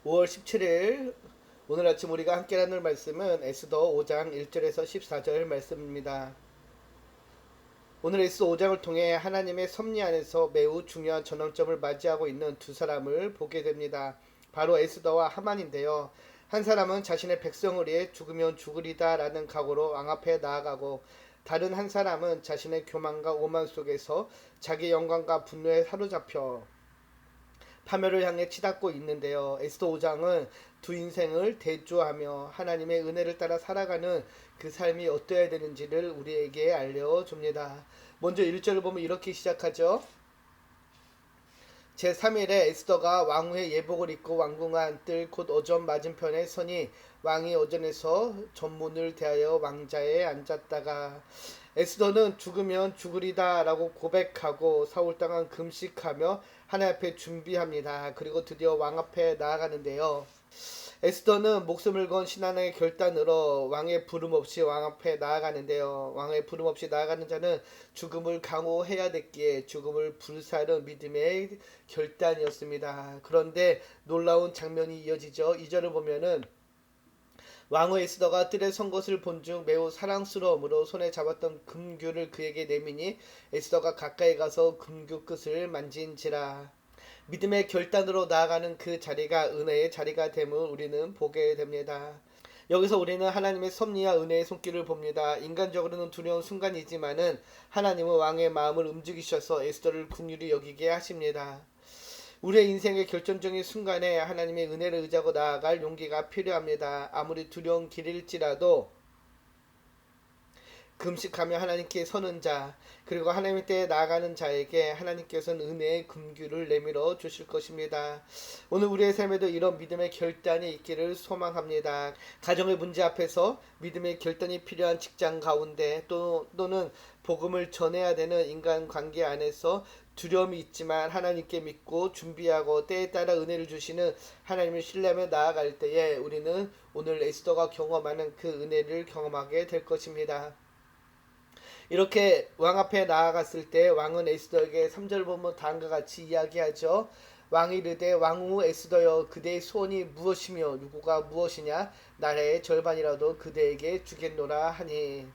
5월 17일 오늘 아침 우리가 함께 나눌 말씀은 에스더 5장 1절에서 14절 말씀입니다. 오늘 에스더 5장을 통해 하나님의 섭리 안에서 매우 중요한 전환점을 맞이하고 있는 두 사람을 보게 됩니다. 바로 에스더와 하만인데요. 한 사람은 자신의 백성을 위해 죽으면 죽으리다 라는 각오로 왕 앞에 나아가고, 다른 한 사람은 자신의 교만과 오만 속에서 자기 영광과 분노에 사로잡혀 파멸을 향해 치닫고 있는데요. 에스더 5장은 두 인생을 대조하며 하나님의 은혜를 따라 살아가는 그 삶이 어떠해야 되는지를 우리에게 알려줍니다. 먼저 1절을 보면 이렇게 시작하죠. 제3일에 에스더가 왕후의 예복을 입고 왕궁안 뜰 곧 어전 맞은편에 서니 왕이 어전에서 전문을 대하여 왕자에 앉았다가, 에스더는 죽으면 죽으리다 라고 고백하고 사울 땅은 금식하며 하나님 앞에 준비합니다. 그리고 드디어 왕 앞에 나아가는데요. 에스더는 목숨을 건 신앙의 결단으로 왕의 부름 없이 왕 앞에 나아가는데요. 왕의 부름 없이 나아가는 자는 죽음을 강호해야 됐기에 죽음을 불사르는 믿음의 결단이었습니다. 그런데 놀라운 장면이 이어지죠. 2절을 보면은 왕후 에스더가 뜰에 선 것을 본 중 매우 사랑스러움으로 손에 잡았던 금규를 그에게 내미니 에스더가 가까이 가서 금규 끝을 만진지라. 믿음의 결단으로 나아가는 그 자리가 은혜의 자리가 됨을 우리는 보게 됩니다. 여기서 우리는 하나님의 섭리와 은혜의 손길을 봅니다. 인간적으로는 두려운 순간이지만은 하나님은 왕의 마음을 움직이셔서 에스더를 긍휼히 여기게 하십니다. 우리의 인생의 결정적인 순간에 하나님의 은혜를 의지하고 나아갈 용기가 필요합니다. 아무리 두려운 길일지라도 금식하며 하나님께 서는 자, 그리고 하나님의 때에 나아가는 자에게 하나님께서는 은혜의 금규를 내밀어 주실 것입니다. 오늘 우리의 삶에도 이런 믿음의 결단이 있기를 소망합니다. 가정의 문제 앞에서 믿음의 결단이 필요한 직장 가운데, 또는 복음을 전해야 되는 인간관계 안에서 두려움이 있지만 하나님께 믿고 준비하고 때에 따라 은혜를 주시는 하나님을 신뢰하며 나아갈 때에 우리는 오늘 에스더가 경험하는 그 은혜를 경험하게 될 것입니다. 이렇게 왕 앞에 나아갔을 때 왕은 에스더에게 3절 보면 다음과 같이 이야기하죠. 왕이 이르되 왕후 에스더여, 그대의 소원이 무엇이며 요구가 무엇이냐? 나라의 절반이라도 그대에게 주겠노라 하니.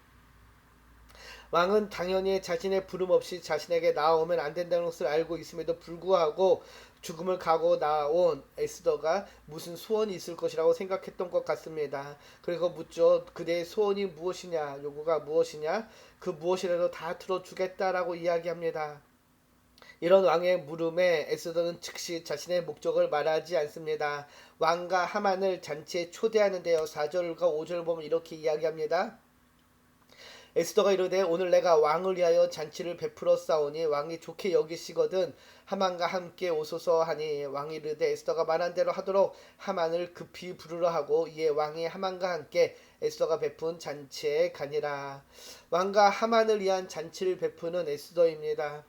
왕은 당연히 자신의 부름 없이 자신에게 나아오면 안 된다는 것을 알고 있음에도 불구하고 죽음을 가고 나온 에스더가 무슨 소원이 있을 것이라고 생각했던 것 같습니다. 그리고 묻죠. 그대의 소원이 무엇이냐, 요구가 무엇이냐, 그 무엇이라도 다 들어주겠다라고 이야기합니다. 이런 왕의 물음에 에스더는 즉시 자신의 목적을 말하지 않습니다. 왕과 하만을 잔치에 초대하는데요. 4절과 5절 보면 이렇게 이야기합니다. 에스더가 이르되 오늘 내가 왕을 위하여 잔치를 베풀어 싸우니 왕이 좋게 여기시거든 하만과 함께 오소서 하니, 왕이 이르되 에스더가 말한 대로 하도록 하만을 급히 부르러 하고 이에 왕이 하만과 함께 에스더가 베푼 잔치에 가니라. 왕과 하만을 위한 잔치를 베푸는 에스더입니다.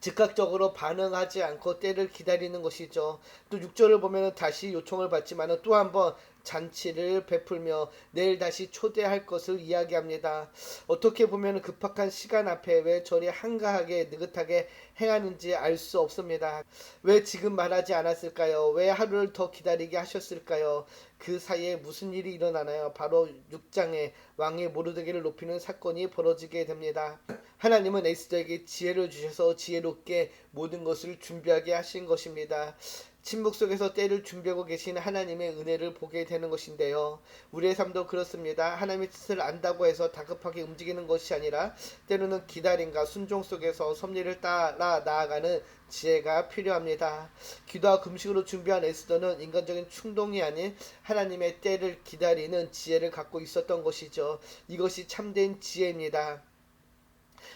즉각적으로 반응하지 않고 때를 기다리는 것이죠. 또 6절을 보면 다시 요청을 받지만 또 한번 잔치를 베풀며 내일 다시 초대할 것을 이야기합니다. 어떻게 보면 급박한 시간 앞에 왜 저리 한가하게 느긋하게 행하는지 알 수 없습니다. 왜 지금 말하지 않았을까요? 왜 하루를 더 기다리게 하셨을까요? 그 사이에 무슨 일이 일어나나요? 바로 6장에 왕의 모르드게를 높이는 사건이 벌어지게 됩니다. 하나님은 에스더에게 지혜를 주셔서 지혜롭게 모든 것을 준비하게 하신 것입니다. 침묵 속에서 때를 준비하고 계신 하나님의 은혜를 보게 되는 것인데요. 우리의 삶도 그렇습니다. 하나님의 뜻을 안다고 해서 다급하게 움직이는 것이 아니라 때로는 기다림과 순종 속에서 섭리를 따라 나아가는 지혜가 필요합니다. 기도와 금식으로 준비한 에스더는 인간적인 충동이 아닌 하나님의 때를 기다리는 지혜를 갖고 있었던 것이죠. 이것이 참된 지혜입니다.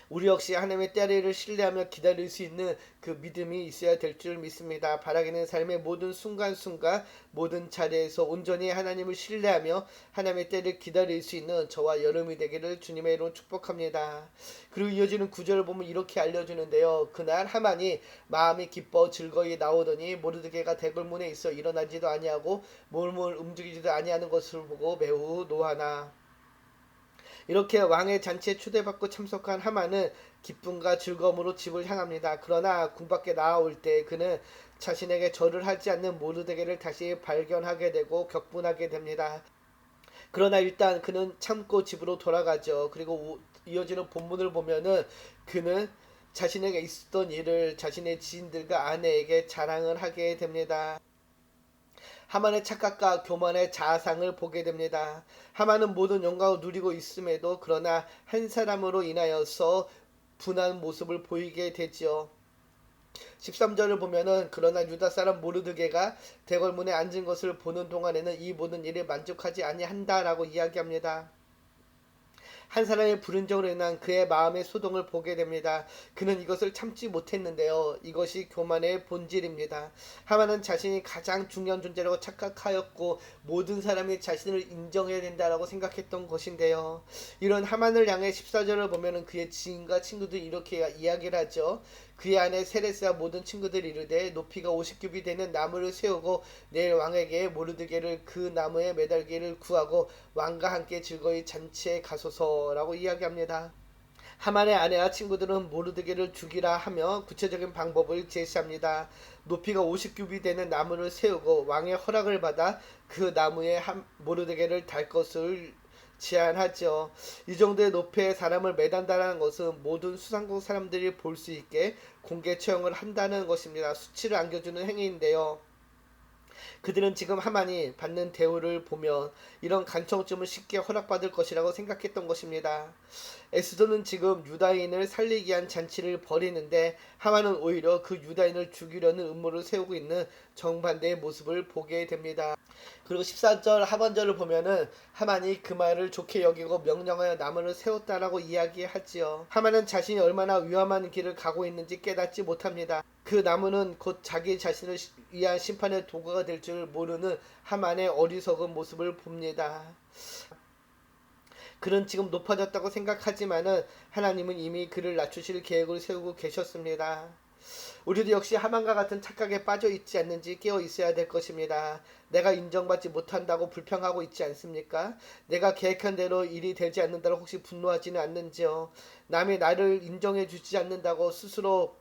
우리 역시 하나님의 때를 신뢰하며 기다릴 수 있는 그 믿음이 있어야 될 줄 믿습니다. 바라기는 삶의 모든 순간순간 모든 자리에서 온전히 하나님을 신뢰하며 하나님의 때를 기다릴 수 있는 저와 여러분이 되기를 주님의 이름으로 축복합니다. 그리고 이어지는 구절을 보면 이렇게 알려주는데요. 그날 하만이 마음이 기뻐 즐거이 나오더니 모르드게가 대궐문에 있어 일어나지도 아니하고 몸을 움직이지도 아니하는 것을 보고 매우 노하나. 이렇게 왕의 잔치에 초대받고 참석한 하만은 기쁨과 즐거움으로 집을 향합니다. 그러나 궁 밖에 나올 때 그는 자신에게 절을 하지 않는 모르드게를 다시 발견하게 되고 격분하게 됩니다. 그러나 일단 그는 참고 집으로 돌아가죠. 그리고 이어지는 본문을 보면은 그는 자신에게 있었던 일을 자신의 지인들과 아내에게 자랑을 하게 됩니다. 하만의 착각과 교만의 자아상을 보게 됩니다. 하만은 모든 영광을 누리고 있음에도 그러나 한 사람으로 인하여서 분한 모습을 보이게 되지요. 13절을 보면은 그러나 유다 사람 모르드게가 대궐문에 앉은 것을 보는 동안에는 이 모든 일에 만족하지 아니한다라고 이야기합니다. 한 사람의 불운정으로 인한 그의 마음의 소동을 보게 됩니다. 그는 이것을 참지 못했는데요. 이것이 교만의 본질입니다. 하만은 자신이 가장 중요한 존재라고 착각하였고 모든 사람이 자신을 인정해야 된다라고 생각했던 것인데요. 이런 하만을 향해 14절을 보면은 그의 지인과 친구들이 이렇게 이야기를 하죠. 그의 아내 세레스와 모든 친구들이 이르되 높이가 50규빗이 되는 나무를 세우고 내일 왕에게 모르드게를 그 나무에 매달기를 구하고 왕과 함께 즐거이 잔치에 가소서라고 이야기합니다. 하만의 아내와 친구들은 모르드게를 죽이라 하며 구체적인 방법을 제시합니다. 높이가 50규빗이 되는 나무를 세우고 왕의 허락을 받아 그 나무에 모르드게를 달 것을 제안하죠. 이 정도의 높이의 사람을 매단다는 것은 모든 수상국 사람들이 볼 수 있게 공개 처형을 한다는 것입니다. 수치를 안겨주는 행위인데요. 그들은 지금 하만이 받는 대우를 보면 이런 간청쯤을 쉽게 허락받을 것이라고 생각했던 것입니다. 에스더는 지금 유다인을 살리기 위한 잔치를 벌이는데 하만은 오히려 그 유다인을 죽이려는 음모를 세우고 있는 정반대의 모습을 보게 됩니다. 그리고 14절 하반절을 보면은 하만이 그 말을 좋게 여기고 명령하여 나무를 세웠다라고 이야기하지요. 하만은 자신이 얼마나 위험한 길을 가고 있는지 깨닫지 못합니다. 그 나무는 곧 자기 자신을 위한 심판의 도구가 될 줄 모르는 하만의 어리석은 모습을 봅니다. 그는 지금 높아졌다고 생각하지만은 하나님은 이미 그를 낮추실 계획을 세우고 계셨습니다. 우리도 역시 하만과 같은 착각에 빠져 있지 않는지 깨어 있어야 될 것입니다. 내가 인정받지 못한다고 불평하고 있지 않습니까? 내가 계획한 대로 일이 되지 않는다고 혹시 분노하지는 않는지요? 남이 나를 인정해 주지 않는다고 스스로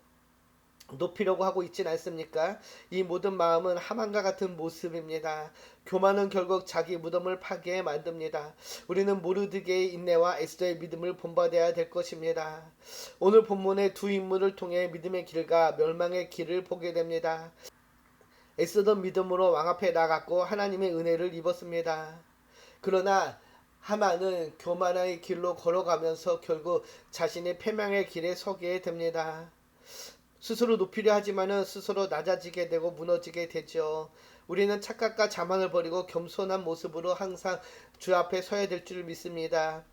높이려고 하고 있진 않습니까? 이 모든 마음은 하만과 같은 모습입니다. 교만은 결국 자기 무덤을 파괴해 만듭니다. 우리는 모르드게의 인내와 에스더의 믿음을 본받아야 될 것입니다. 오늘 본문의 두 인물을 통해 믿음의 길과 멸망의 길을 보게 됩니다. 에스더는 믿음으로 왕 앞에 나갔고 하나님의 은혜를 입었습니다. 그러나 하만은 교만의 길로 걸어가면서 결국 자신의 패망의 길에 서게 됩니다. 스스로 높이려 하지만은 스스로 낮아지게 되고 무너지게 되죠. 우리는 착각과 자만을 버리고 겸손한 모습으로 항상 주 앞에 서야 될 줄 믿습니다.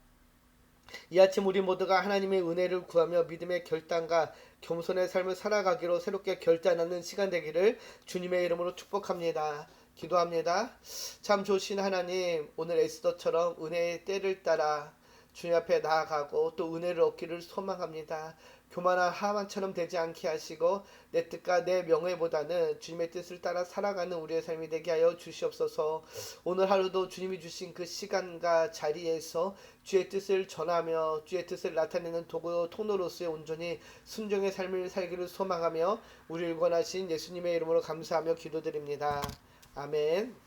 이 아침 우리 모두가 하나님의 은혜를 구하며 믿음의 결단과 겸손의 삶을 살아가기로 새롭게 결단하는 시간 되기를 주님의 이름으로 축복합니다. 기도합니다. 참 좋으신 하나님, 오늘 에스더처럼 은혜의 때를 따라 주님 앞에 나아가고 또 은혜를 얻기를 소망합니다. 교만한 하만처럼 되지 않게 하시고 내 뜻과 내 명예보다는 주님의 뜻을 따라 살아가는 우리의 삶이 되게 하여 주시옵소서. 오늘 하루도 주님이 주신 그 시간과 자리에서 주의 뜻을 전하며 주의 뜻을 나타내는 도구 통로로서의 온전히 순종의 삶을 살기를 소망하며 우리를 권하신 예수님의 이름으로 감사하며 기도드립니다. 아멘.